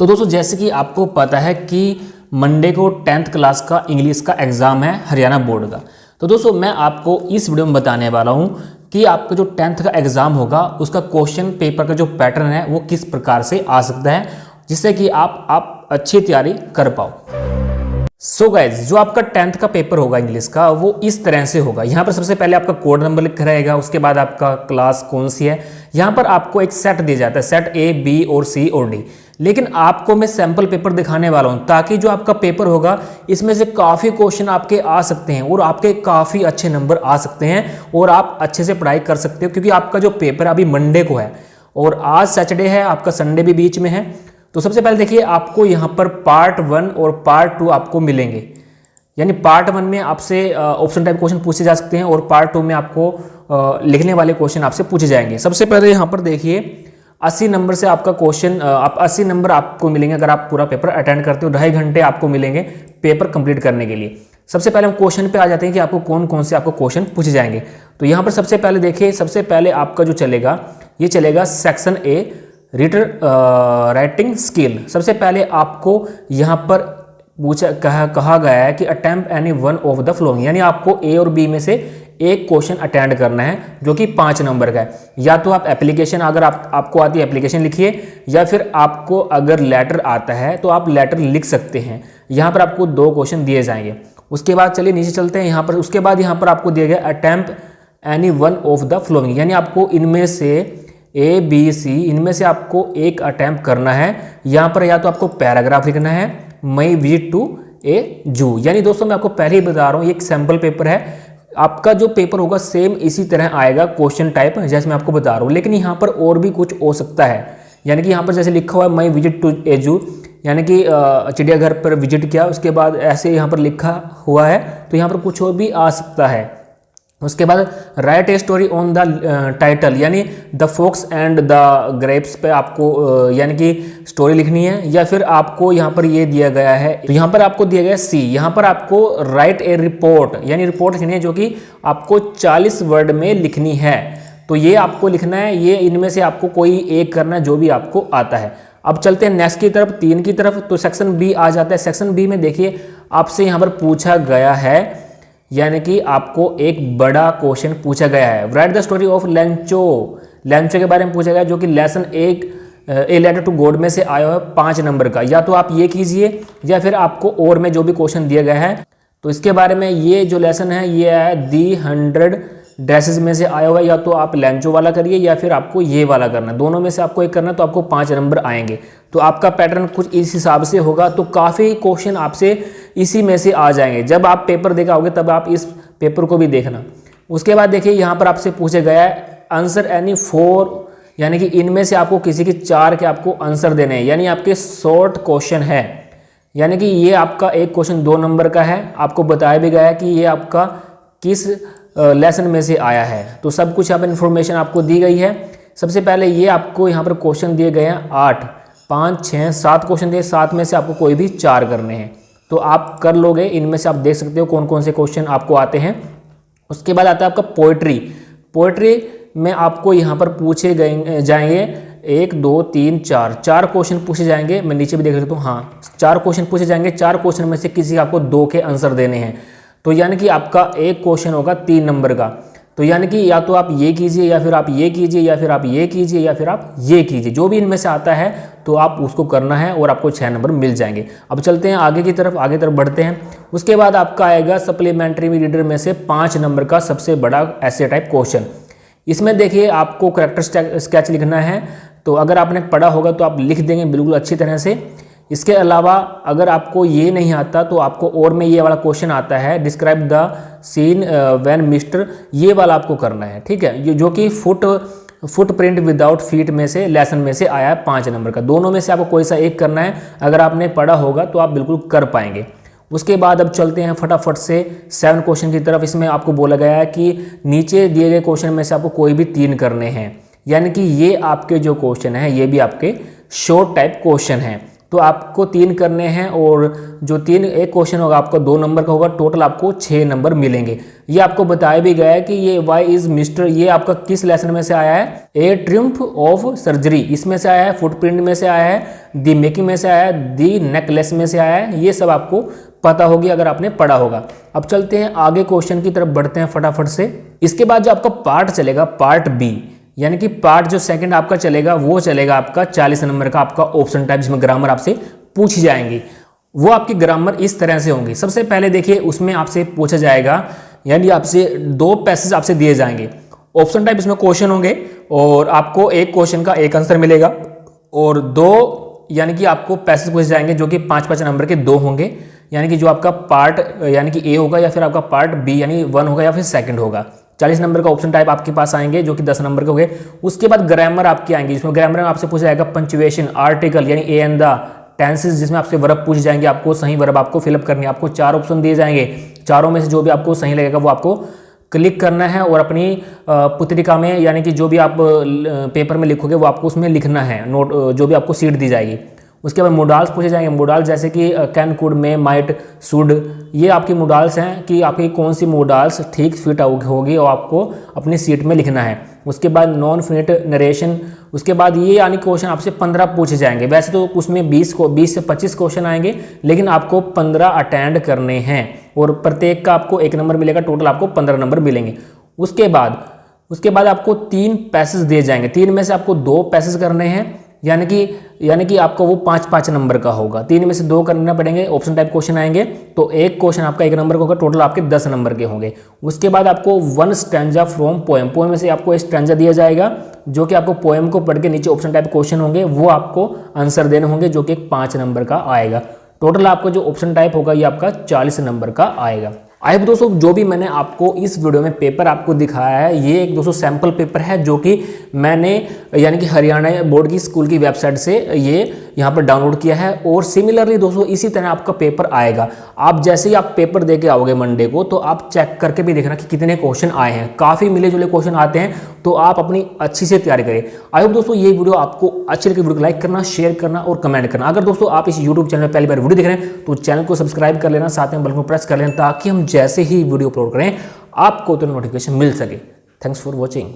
तो दोस्तों जैसे कि आपको पता है कि मंडे को 10th क्लास का इंग्लिश का एग्ज़ाम है हरियाणा बोर्ड का। तो दोस्तों मैं आपको इस वीडियो में बताने वाला हूं कि आपका जो 10th का एग्ज़ाम होगा उसका क्वेश्चन पेपर का जो पैटर्न है वो किस प्रकार से आ सकता है, जिससे कि आप अच्छी तैयारी कर पाओ। सो गाइज, जो आपका 10th का पेपर होगा इंग्लिश का वो इस तरह से होगा। यहाँ पर सबसे पहले आपका कोड नंबर लिखा रहेगा, उसके बाद आपका क्लास कौन सी है। यहाँ पर आपको एक सेट दिया जाता है, सेट ए, बी और सी और डी। लेकिन आपको मैं सैम्पल पेपर दिखाने वाला हूँ ताकि जो आपका पेपर होगा इसमें से काफ़ी क्वेश्चन आपके आ सकते हैं और आपके काफ़ी अच्छे नंबर आ सकते हैं और आप अच्छे से पढ़ाई कर सकते हो, क्योंकि आपका जो पेपर अभी मंडे को है और आज सैटरडे है, आपका संडे भी बीच में है। तो सबसे पहले देखिए, आपको यहाँ पर पार्ट 1 और पार्ट 2 आपको मिलेंगे। यानी पार्ट 1 में आपसे ऑप्शन टाइप क्वेश्चन पूछे जा सकते हैं और पार्ट 2 में आपको लिखने वाले क्वेश्चन आपसे पूछे जाएंगे। सबसे पहले यहाँ पर देखिए 80 नंबर से आपका क्वेश्चन, आप 80 नंबर आपको मिलेंगे अगर आप पूरा पेपर अटेंड करते हो। 2.5 घंटे आपको मिलेंगे पेपर कंप्लीट करने के लिए। सबसे पहले हम क्वेश्चन पे आ जाते हैं कि आपको कौन कौन से आपको क्वेश्चन पूछे जाएंगे। तो यहाँ पर सबसे पहले देखिए, सबसे पहले आपका जो चलेगा ये चलेगा सेक्शन ए, राइटिंग स्किल। सबसे पहले आपको यहाँ पर कहा गया है कि attempt any one of the flowing, यानी आपको ए और बी में से एक क्वेश्चन अटेंड करना है जो कि 5 नंबर का है। या तो आप एप्लीकेशन, अगर आपको आती है एप्लीकेशन लिखिए, या फिर आपको अगर लेटर आता है तो आप लेटर लिख सकते हैं। यहाँ पर आपको 2 क्वेश्चन दिए जाएंगे। उसके बाद चलिए नीचे चलते हैं। यहाँ पर उसके बाद यहाँ पर आपको दिया गया attempt any one of the flowing, यानी आपको इनमें से ए, बी, सी, इनमें से आपको एक अटेम्प्ट करना है। यहाँ पर या तो आपको पैराग्राफ लिखना है, मई विजिट टू ए जू। यानी दोस्तों मैं आपको पहले ही बता रहा हूँ, ये एक सैम्पल पेपर है। आपका जो पेपर होगा सेम इसी तरह आएगा क्वेश्चन टाइप, जैसे मैं आपको बता रहा हूँ। लेकिन यहाँ पर और भी कुछ हो सकता है। यानी कि यहाँ पर जैसे लिखा हुआ है मई विजिट टू ए जू, यानी कि चिड़ियाघर पर विजिट किया, उसके बाद ऐसे यहाँ पर लिखा हुआ है, तो यहाँ पर कुछ और भी आ सकता है। उसके बाद write a story on the title, यानी the fox and the grapes पे आपको यानी कि स्टोरी लिखनी है। या फिर आपको यहाँ पर ये दिया गया है, तो यहाँ पर आपको दिया गया सी, यहाँ पर आपको राइट ए रिपोर्ट, यानी रिपोर्ट लिखनी है जो कि आपको 40 वर्ड में लिखनी है। तो ये आपको लिखना है, ये इनमें से आपको कोई एक करना है जो भी आपको आता है। अब चलते हैं नेक्स्ट की तरफ, 3 की तरफ। तो सेक्शन बी आ जाता है। सेक्शन बी में देखिए आपसे यहाँ पर पूछा गया है, यानी कि आपको एक बड़ा क्वेश्चन पूछा गया है। राइट द स्टोरी ऑफ लैंचो, लैंचो के बारे में पूछा गया, जो कि लेसन एक ए लेटर टू गॉड में से आया है 5 नंबर का। या तो आप ये कीजिए या फिर आपको और में जो भी क्वेश्चन दिया गया है तो इसके बारे में, ये जो लेसन है ये है दी 100 ड्रेसेस में से आया हुआ है। या तो आप लैंचो वाला करिए या फिर आपको ये वाला करना है, दोनों में से आपको एक करना है, तो आपको 5 नंबर आएंगे। तो आपका पैटर्न कुछ इस हिसाब से होगा। तो काफ़ी क्वेश्चन आपसे इसी में से आ जाएंगे। जब आप पेपर देखा होगे तब आप इस पेपर को भी देखना। उसके बाद देखिए यहाँ पर आपसे पूछा गया है आंसर एनी 4, यानी कि इनमें से आपको किसी के 4 के आपको आंसर देने हैं, यानी आपके शॉर्ट क्वेश्चन है। यानी कि ये आपका एक क्वेश्चन 2 नंबर का है। आपको बताया भी गया है कि ये आपका किस लेसन में से आया है। तो सब कुछ यहाँ पर इन्फॉर्मेशन आपको दी गई है। सबसे पहले ये आपको यहाँ पर क्वेश्चन दिए गए हैं 8, 5, 6, 7 क्वेश्चन दिए, 7 में से आपको कोई भी 4 करने हैं। तो आप कर लोगे। इनमें से आप देख सकते हो कौन कौन से क्वेश्चन आपको आते हैं। उसके बाद आता है आपका पोएट्री। पोएट्री में आपको यहाँ पर पूछे जाएंगे 1, 2, 3, 4 क्वेश्चन पूछे जाएंगे। मैं नीचे भी देख सकता हूँ, हाँ 4 क्वेश्चन पूछे जाएंगे। 4 क्वेश्चन में से किसी आपको 2 के आंसर देने हैं। तो यानी कि आपका एक क्वेश्चन होगा 3 नंबर का। तो यानी कि या तो आप ये कीजिए या फिर आप ये कीजिए या फिर आप ये कीजिए या फिर आप ये कीजिए, जो भी इनमें से आता है तो आप उसको करना है और आपको 6 नंबर मिल जाएंगे। अब चलते हैं आगे की तरफ, आगे तरफ बढ़ते हैं। उसके बाद आपका आएगा सप्लीमेंट्री रीडर में से 5 नंबर का सबसे बड़ा ऐसे टाइप क्वेश्चन। इसमें देखिए आपको कैरेक्टर स्केच लिखना है। तो अगर आपने पढ़ा होगा तो आप लिख देंगे बिल्कुल अच्छी तरह से। इसके अलावा अगर आपको ये नहीं आता तो आपको और में ये वाला क्वेश्चन आता है, describe the scene when mister, ये वाला आपको करना है। ठीक है, ये जो कि फुटप्रिंट विदाउट फीट में से लेसन में से आया है 5 नंबर का। दोनों में से आपको कोई सा एक करना है। अगर आपने पढ़ा होगा तो आप बिल्कुल कर पाएंगे। उसके बाद अब चलते हैं फटाफट से 7 क्वेश्चन की तरफ। इसमें आपको बोला गया है कि नीचे दिए गए क्वेश्चन में से आपको कोई भी 3 करने हैं। यानी कि ये आपके जो क्वेश्चन है ये भी आपके शॉर्ट टाइप क्वेश्चन हैं। तो आपको 3 करने हैं और जो 3 एक क्वेश्चन होगा आपको 2 नंबर का होगा, टोटल आपको 6 नंबर मिलेंगे। ये आपको बताया भी गया है कि ये वाई इज मिस्टर, ये आपका किस लेसन में से आया है, ए ट्रिम्फ ऑफ सर्जरी इसमें से आया है, फुटप्रिंट में से आया है, दी मेकिंग में से आया है, दी नेकलेस में से आया है। ये सब आपको पता होगी अगर आपने पढ़ा होगा। अब चलते हैं आगे क्वेश्चन की तरफ बढ़ते हैं फटाफट से। इसके बाद जो आपका पार्ट चलेगा पार्ट बी, यानी कि पार्ट जो सेकंड आपका चलेगा वो चलेगा आपका 40 नंबर का आपका ऑप्शन टाइप, जिसमें ग्रामर आपसे पूछी जाएंगी। वो आपकी ग्रामर इस तरह से होंगी। सबसे पहले देखिए उसमें आपसे पूछा जाएगा, यानी आपसे 2 पैसेज आपसे दिए जाएंगे। ऑप्शन टाइप इसमें क्वेश्चन होंगे और आपको एक क्वेश्चन का एक आंसर मिलेगा और 2 यानी कि आपको पैसेज पूछे जाएंगे जो कि 5-5 नंबर के 2 होंगे। यानी कि जो आपका पार्ट यानी कि ए होगा या फिर आपका पार्ट बी यानी 1 होगा या फिर सेकंड होगा। 40 नंबर का ऑप्शन टाइप आपके पास आएंगे जो कि 10 नंबर के हो गए। उसके बाद ग्रामर आपकी आएंगी, जिसमें ग्रामर में आपसे पूछा जाएगा पंक्चुएशन, आर्टिकल यानी ए एंड द, टेंसेस जिसमें आपसे वर्ब पूछ जाएंगे, आपको सही वर्ब आपको फिलअप करनी है। आपको 4 ऑप्शन दिए जाएंगे, चारों में से जो भी आपको सही लगेगा वो आपको क्लिक करना है और अपनी पुत्रिका में यानी कि जो भी आप पेपर में लिखोगे वो आपको उसमें लिखना है, नोट जो भी आपको सीट दी जाएगी। उसके बाद मोडाल्स पूछे जाएंगे, मोडाल्स जैसे कि can, could, may, might, should, ये आपकी मोडाल्स हैं कि आपकी कौन सी मोडाल्स ठीक फिट होगी और आपको अपनी सीट में लिखना है। उसके बाद नॉन फिनिट नरेशन, उसके बाद ये यानी क्वेश्चन आपसे 15 पूछे जाएंगे। वैसे तो उसमें 20 से 25 क्वेश्चन आएंगे, लेकिन आपको 15 अटेंड करने हैं और प्रत्येक का आपको 1 नंबर मिलेगा, टोटल आपको 15 नंबर मिलेंगे। उसके बाद आपको 3 पैसेज दिए जाएंगे, 3 में से आपको 2 पैसेज करने हैं, यानी कि आपका वो 5-5 नंबर का होगा। 3 में से 2 करने पड़ेंगे, ऑप्शन टाइप क्वेश्चन आएंगे तो एक क्वेश्चन आपका 1 नंबर का होगा, टोटल आपके 10 नंबर के होंगे। उसके बाद आपको 1 स्टैंजा फ्रॉम पोएम, पोएम में से आपको एक स्टैंजा दिया जाएगा जो कि आपको पोएम को पढ़ के नीचे ऑप्शन टाइप क्वेश्चन होंगे वो आपको आंसर देने होंगे जो कि 5 नंबर का आएगा। टोटल आपका जो ऑप्शन टाइप होगा ये आपका 40 नंबर का आएगा। आई होप दोस्तों जो भी मैंने आपको इस वीडियो में पेपर आपको दिखाया है ये एक दोस्तों सैम्पल पेपर है जो कि मैंने यानी कि हरियाणा बोर्ड की स्कूल की वेबसाइट से ये यहाँ पर डाउनलोड किया है। और सिमिलरली दोस्तों इसी तरह आपका पेपर आएगा। आप जैसे ही आप पेपर दे के आओगे मंडे को तो आप चेक करके भी देखना कि कितने क्वेश्चन आए हैं। काफ़ी मिले जुले क्वेश्चन आते हैं तो आप अपनी अच्छी से तैयारी करें। आई होप दोस्तों ये वीडियो आपको अच्छी लगी, वीडियो को लाइक करना, शेयर करना और कमेंट करना। अगर दोस्तों आप इस यूट्यूब चैनल पर पहली बार वीडियो देख रहे हैं तो चैनल को सब्सक्राइब कर लेना, साथ में बेल को प्रेस कर लेना ताकि हम जैसे ही वीडियो अपलोड करें आपको तो नोटिफिकेशन मिल सके। Thanks for watching.